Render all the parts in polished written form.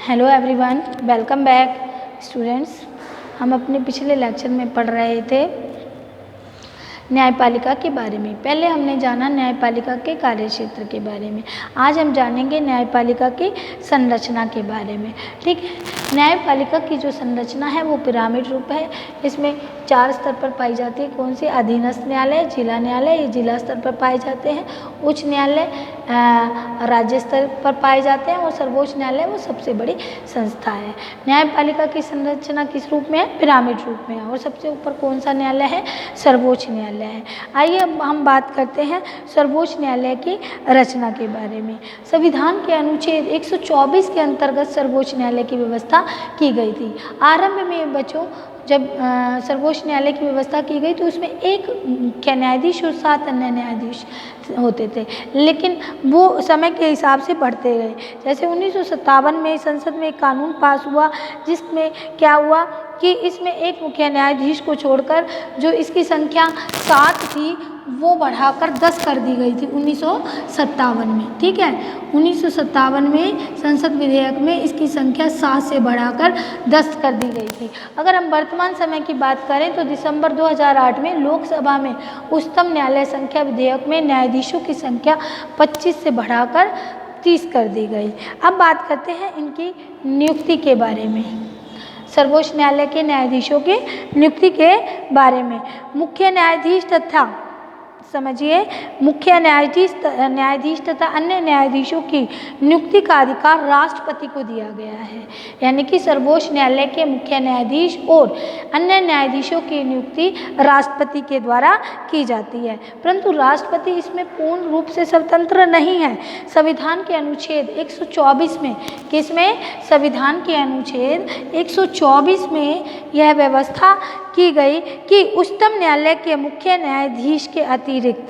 Hello everyone, welcome back students. हम अपने पिछले लेक्चर में पढ़ रहे थे न्यायपालिका के बारे में। पहले हमने जाना न्यायपालिका के कार्यक्षेत्र के बारे में। आज हम जानेंगे न्यायपालिका की संरचना के बारे में। ठीक है, न्यायपालिका की जो संरचना है वो पिरामिड रूप है। इसमें 4 स्तर पर पाई जाती है। कौन सी? अधीनस्थ न्यायालय, जिला न्यायालय, ये जिला स्तर पर पाए जाते हैं। उच्च न्यायालय राज्य स्तर पर पाए जाते हैं और सर्वोच्च न्यायालय वो सबसे बड़ी संस्था है। न्यायपालिका की संरचना किस रूप में है? पिरामिड रूप में है। और सबसे ऊपर कौन सा न्यायालय है? सर्वोच्च न्यायालय है। आइए अब हम बात करते हैं सर्वोच्च न्यायालय की रचना के बारे में। संविधान के अनुच्छेद 124 के अंतर्गत सर्वोच्च न्यायालय की व्यवस्था की गई थी। आरंभ में बच्चों जब सर्वोच्च न्यायालय की व्यवस्था की गई तो उसमें एक मुख्य न्यायाधीश और 7 अन्य न्यायाधीश होते थे, लेकिन वो समय के हिसाब से बढ़ते गए। जैसे 1957 में संसद में एक कानून पास हुआ जिसमें क्या हुआ कि इसमें एक मुख्य न्यायाधीश को छोड़कर जो इसकी संख्या 7 थी वो बढ़ाकर 10 कर दी गई थी 1957 में। ठीक है, 1957 में संसद विधेयक में इसकी संख्या 7 से बढ़ाकर 10 कर दी गई थी। अगर हम वर्तमान समय की बात करें तो दिसंबर 2008 में लोकसभा में उच्चतम न्यायालय संख्या विधेयक में न्यायाधीशों की संख्या 25 से बढ़ाकर 30 कर दी गई। अब बात करते हैं इनकी नियुक्ति के बारे में। सर्वोच्च न्यायालय के न्यायाधीशों की नियुक्ति के बारे में। मुख्य न्यायाधीश तथा समझिए मुख्य न्यायाधीश तथा अन्य न्यायाधीशों की नियुक्ति का अधिकार राष्ट्रपति को दिया गया है। यानी कि सर्वोच्च न्यायालय के मुख्य न्यायाधीश और अन्य न्यायाधीशों की नियुक्ति राष्ट्रपति के द्वारा की जाती है, परंतु राष्ट्रपति इसमें पूर्ण रूप से स्वतंत्र नहीं है। संविधान के अनुच्छेद 124 में, किसमें? संविधान के अनुच्छेद 124 में यह व्यवस्था की गई कि उच्चतम न्यायालय के मुख्य न्यायाधीश के अतिरिक्त,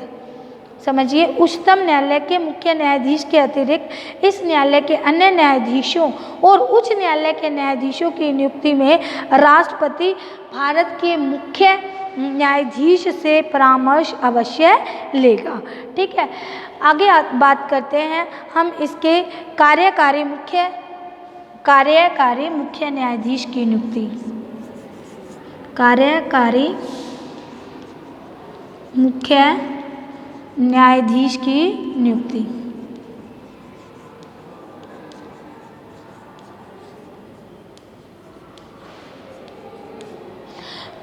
समझिए उच्चतम न्यायालय के मुख्य न्यायाधीश के अतिरिक्त इस न्यायालय के अन्य न्यायाधीशों और उच्च न्यायालय के न्यायाधीशों की नियुक्ति में राष्ट्रपति भारत के मुख्य न्यायाधीश से परामर्श अवश्य लेगा। ठीक है, आगे बात करते हैं हम इसके कार्यकारी मुख्य न्यायाधीश की नियुक्ति। कार्यकारी मुख्य न्यायाधीश की नियुक्ति।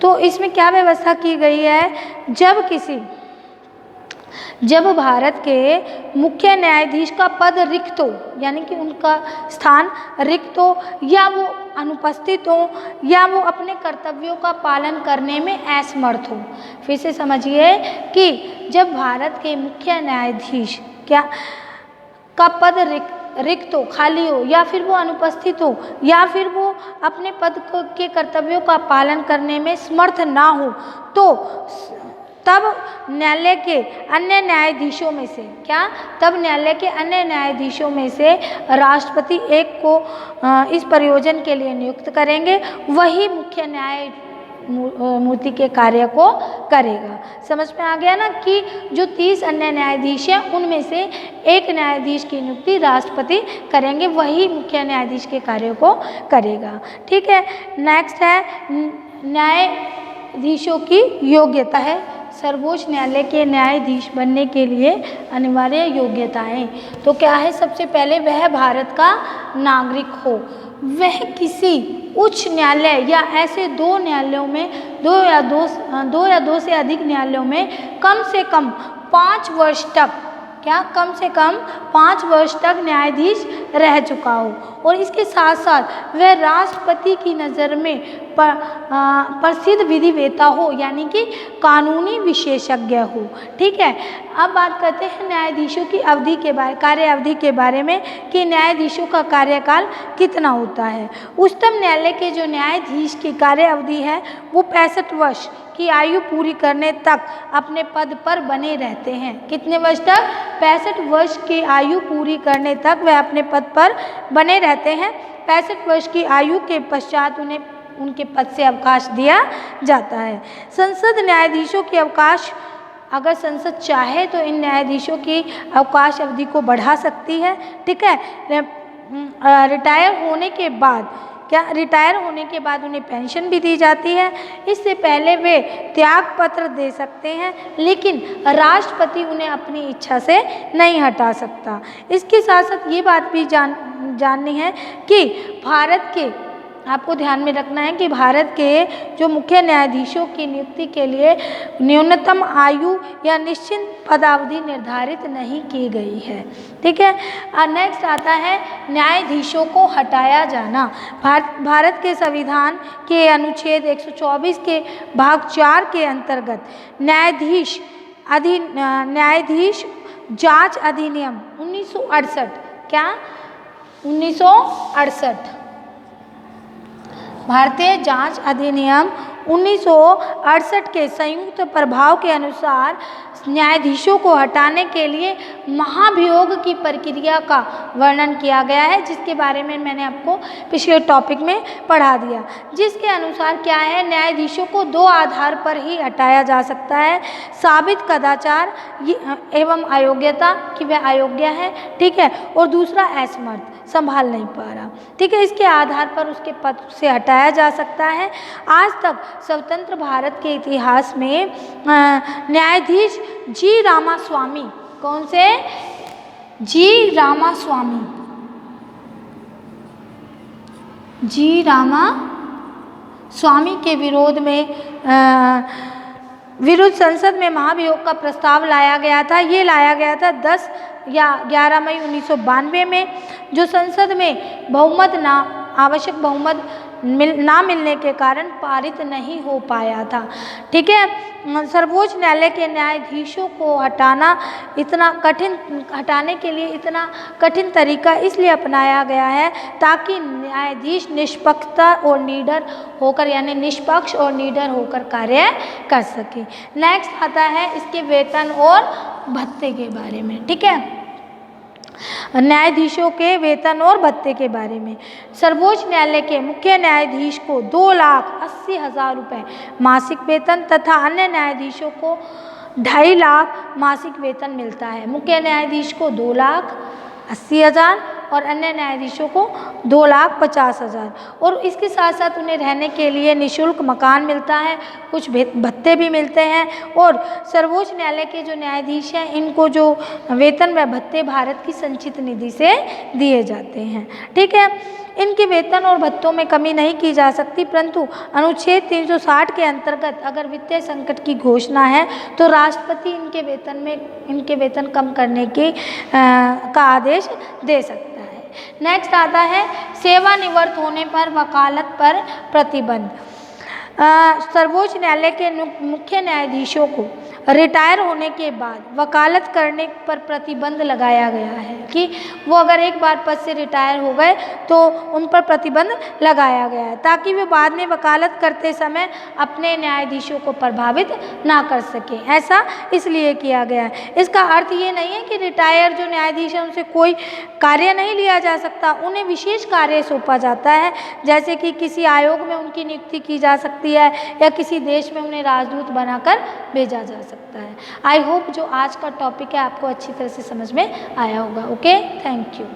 तो इसमें क्या व्यवस्था की गई है? जब भारत के मुख्य न्यायाधीश का पद रिक्त हो, यानी कि उनका स्थान रिक्त हो या वो अनुपस्थित हो या वो अपने कर्तव्यों का पालन करने में असमर्थ हो। फिर से समझिए कि जब भारत के मुख्य न्यायाधीश का पद रिक्त हो, खाली हो, या फिर वो अनुपस्थित हो, या फिर वो अपने पद के कर्तव्यों का पालन करने में समर्थ ना हो, तो तब न्यायालय के अन्य न्यायाधीशों में से तब न्यायालय के अन्य न्यायाधीशों में से राष्ट्रपति एक को इस प्रयोजन के लिए नियुक्त करेंगे। वही मुख्य न्यायमूर्ति के कार्य को करेगा। समझ में आ गया ना कि जो 30 अन्य न्यायाधीश हैं उनमें से एक न्यायाधीश की नियुक्ति राष्ट्रपति करेंगे, वही मुख्य न्यायाधीश के कार्य को करेगा। ठीक है, नेक्स्ट है न्यायाधीशों की योग्यता है। सर्वोच्च न्यायालय के न्यायाधीश बनने के लिए अनिवार्य योग्यताएं तो क्या है? सबसे पहले वह भारत का नागरिक हो, वह किसी उच्च न्यायालय या ऐसे 2 न्यायालयों में दो या दो से अधिक न्यायालयों में कम से कम 5 वर्ष तक कम से कम 5 वर्ष तक न्यायाधीश रह चुका हो, और इसके साथ साथ वह राष्ट्रपति की नज़र में प्रसिद्ध विधिवेत्ता हो, यानी कि कानूनी विशेषज्ञ हो। ठीक है, अब बात करते हैं न्यायाधीशों की कार्य अवधि के बारे में कि न्यायाधीशों का कार्यकाल कितना होता है। उच्चतम न्यायालय के जो न्यायाधीश की कार्य अवधि है वो 65 वर्ष की आयु पूरी करने तक अपने पद पर बने रहते हैं। कितने वर्ष तक? 65 वर्ष की आयु पूरी करने तक वह अपने पद पर बने रहते हैं। 65 वर्ष की आयु के पश्चात उन्हें उनके पद से अवकाश दिया जाता है। संसद न्यायाधीशों की अवकाश, अगर संसद चाहे तो इन न्यायाधीशों की अवकाश अवधि को बढ़ा सकती है। ठीक है, रिटायर होने के बाद रिटायर होने के बाद उन्हें पेंशन भी दी जाती है। इससे पहले वे त्याग पत्र दे सकते हैं, लेकिन राष्ट्रपति उन्हें अपनी इच्छा से नहीं हटा सकता। इसके साथ साथ ये बात भी जाननी है कि भारत के, आपको ध्यान में रखना है कि भारत के जो मुख्य न्यायाधीशों की नियुक्ति के लिए न्यूनतम आयु या निश्चित पदावधि निर्धारित नहीं की गई है। ठीक है, नेक्स्ट आता है न्यायाधीशों को हटाया जाना। भारत के संविधान के अनुच्छेद 124 के भाग 4 के अंतर्गत न्यायाधीश जांच अधिनियम 1968, क्या 1968, भारतीय जांच अधिनियम 1968 के संयुक्त प्रभाव के अनुसार न्यायाधीशों को हटाने के लिए महाभियोग की प्रक्रिया का वर्णन किया गया है, जिसके बारे में मैंने आपको पिछले टॉपिक में पढ़ा दिया। जिसके अनुसार क्या है, न्यायाधीशों को 2 आधार पर ही हटाया जा सकता है: साबित कदाचार एवं अयोग्यता कि वह अयोग्य है, ठीक है, और दूसरा असमर्थ, संभाल नहीं पा रहा। ठीक है, इसके आधार पर उसके पद से हटाया जा सकता है। आज तक स्वतंत्र भारत के इतिहास में न्यायाधीश जी रामास्वामी, कौन से? जी रामास्वामी, जी रामास्वामी के विरुद्ध संसद में महाभियोग का प्रस्ताव लाया गया था। ये लाया गया था 10 या 11 मई 1992 में, जो संसद में आवश्यक बहुमत ना मिलने के कारण पारित नहीं हो पाया था। ठीक है, सर्वोच्च न्यायालय के न्यायाधीशों को हटाने के लिए इतना कठिन तरीका इसलिए अपनाया गया है ताकि न्यायाधीश निष्पक्ष और निडर होकर कार्य कर सके। नेक्स्ट आता है इसके वेतन और भत्ते के बारे में। ठीक है, न्यायाधीशों के वेतन और भत्ते के बारे में। सर्वोच्च न्यायालय के मुख्य न्यायाधीश को 2,80,000 रुपये मासिक वेतन तथा अन्य न्यायाधीशों को 2.5 लाख मासिक वेतन मिलता है। मुख्य न्यायाधीश को 2,80,000 और अन्य न्यायाधीशों को 2,50,000, और इसके साथ साथ उन्हें रहने के लिए निःशुल्क मकान मिलता है, कुछ भत्ते भी मिलते हैं। और सर्वोच्च न्यायालय के जो न्यायाधीश हैं, इनको जो वेतन व भत्ते भारत की संचित निधि से दिए जाते हैं। ठीक है, इनके वेतन और भत्तों में कमी नहीं की जा सकती, परंतु अनुच्छेद 360 के अंतर्गत अगर वित्तीय संकट की घोषणा है तो राष्ट्रपति इनके वेतन कम करने का आदेश दे सकता है। नेक्स्ट आता है सेवानिवृत्त होने पर वकालत पर प्रतिबंध। सर्वोच्च न्यायालय के मुख्य न्यायाधीशों को रिटायर होने के बाद वकालत करने पर प्रतिबंध लगाया गया है कि वो अगर एक बार पद से रिटायर हो गए तो उन पर प्रतिबंध लगाया गया है, ताकि वे बाद में वकालत करते समय अपने न्यायाधीशों को प्रभावित ना कर सके। ऐसा इसलिए किया गया है। इसका अर्थ ये नहीं है कि रिटायर जो न्यायाधीश हैं उनसे कोई कार्य नहीं लिया जा सकता, उन्हें विशेष कार्य सौंपा जाता है, जैसे कि किसी आयोग में उनकी नियुक्ति की जा सकती है या किसी देश में उन्हें राजदूत बनाकर भेजा जा सकता है। आई होप जो आज का टॉपिक है आपको अच्छी तरह से समझ में आया होगा। Okay, thank you.